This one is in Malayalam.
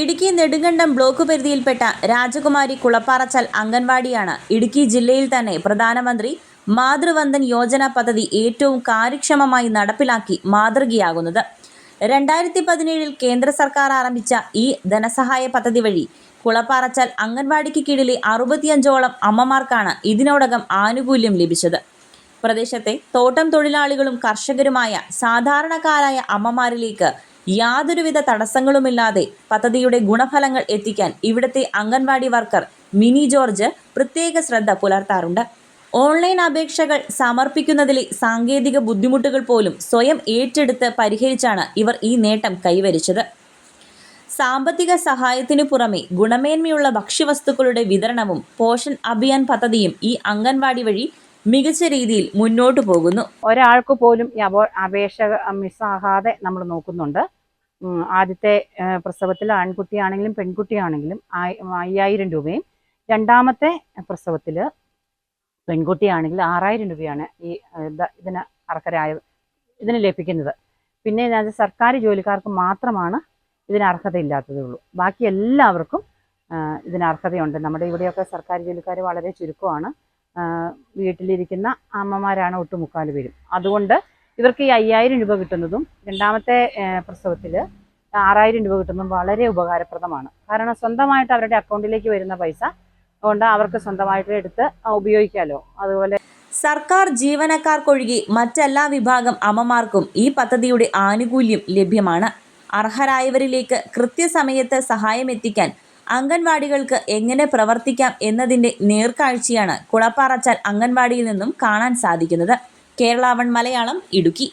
ഇടുക്കി നെടുങ്കണ്ടം ബ്ലോക്ക് പരിധിയിൽപ്പെട്ട രാജകുമാരി കുളപ്പാറച്ചാൽ അംഗൻവാടിയാണ് ഇടുക്കി ജില്ലയിൽ തന്നെ പ്രധാനമന്ത്രി മാതൃവന്ദൻ യോജന പദ്ധതി ഏറ്റവും കാര്യക്ഷമമായി നടപ്പിലാക്കി മാതൃകയാകുന്നത്. 2017 കേന്ദ്ര സർക്കാർ ആരംഭിച്ച ഈ ധനസഹായ പദ്ധതി വഴി കുളപ്പാറച്ചാൽ അംഗൻവാടിക്ക് കീഴിലെ 65ഓളം അമ്മമാർക്കാണ് ഇതിനോടകം ആനുകൂല്യം ലഭിച്ചത്. പ്രദേശത്തെ തോട്ടം തൊഴിലാളികളും കർഷകരുമായ സാധാരണക്കാരായ അമ്മമാരിലേക്ക് യാതൊരുവിധ തടസ്സങ്ങളുമില്ലാതെ പദ്ധതിയുടെ ഗുണഫലങ്ങൾ എത്തിക്കാൻ ഇവിടുത്തെ അംഗൻവാടി വർക്കർ മിനി ജോർജ് പ്രത്യേക ശ്രദ്ധ പുലർത്താറുണ്ട്. ഓൺലൈൻ അപേക്ഷകൾ സമർപ്പിക്കുന്നതിലെ സാങ്കേതിക ബുദ്ധിമുട്ടുകൾ പോലും സ്വയം ഏറ്റെടുത്ത് പരിഹരിച്ചാണ് ഇവർ ഈ നേട്ടം കൈവരിച്ചത്. സാമ്പത്തിക സഹായത്തിനു പുറമെ ഗുണമേന്മയുള്ള ഭക്ഷ്യവസ്തുക്കളുടെ വിതരണവും പോഷൺ അഭിയാൻ പദ്ധതിയും ഈ അംഗൻവാടി വഴി മികച്ച രീതിയിൽ മുന്നോട്ടു പോകുന്നു. ഒരാൾക്ക് പോലും ഈ അപേക്ഷ മിസ്സാകാതെ നമ്മൾ നോക്കുന്നുണ്ട്. ആദ്യത്തെ പ്രസവത്തിൽ ആൺകുട്ടിയാണെങ്കിലും പെൺകുട്ടിയാണെങ്കിലും 5000 രൂപയും, രണ്ടാമത്തെ പ്രസവത്തിൽ പെൺകുട്ടിയാണെങ്കിൽ 6000 രൂപയാണ് ഇതിന് ലഭിക്കുന്നത്. പിന്നെ സർക്കാർ ജോലിക്കാർക്ക് മാത്രമാണ് ഇതിന് അർഹതയില്ലാത്തതുള്ളൂ. ബാക്കി എല്ലാവർക്കും ഇതിന് അർഹതയുണ്ട്. നമ്മുടെ ഇവിടെയൊക്കെ സർക്കാർ ജോലിക്കാർ വളരെ ചുരുക്കമാണ്. വീട്ടിലിരിക്കുന്ന അമ്മമാരാണ് ഒട്ടുമുക്കാൽ പേരും. അതുകൊണ്ട് ഇവർക്ക് ഈ 5000 രൂപ കിട്ടുന്നതും രണ്ടാമത്തെ പ്രസവത്തിൽ 6000 രൂപ കിട്ടുന്നതും വളരെ ഉപകാരപ്രദമാണ്. കാരണം സ്വന്തമായിട്ട് അവരുടെ അക്കൗണ്ടിലേക്ക് വരുന്ന പൈസ കൊണ്ട് അവർക്ക് സ്വന്തമായിട്ട് എടുത്ത് ഉപയോഗിക്കാമല്ലോ. അതുപോലെ സർക്കാർ ജീവനക്കാർക്കൊഴികെ മറ്റെല്ലാ വിഭാഗം അമ്മമാർക്കും ഈ പദ്ധതിയുടെ ആനുകൂല്യം ലഭ്യമാണ്. അർഹരായവരിലേക്ക് കൃത്യസമയത്ത് സഹായം എത്തിക്കാൻ അംഗൻവാടികൾക്ക് എങ്ങനെ പ്രവർത്തിക്കാം എന്നതിൻ്റെ നേർക്കാഴ്ചയാണ് കുളപ്പാറച്ചാൽ അംഗൻവാടിയിൽ നിന്നും കാണാൻ സാധിക്കുന്നത്. കേരള 1 മലയാളം, ഇടുക്കി.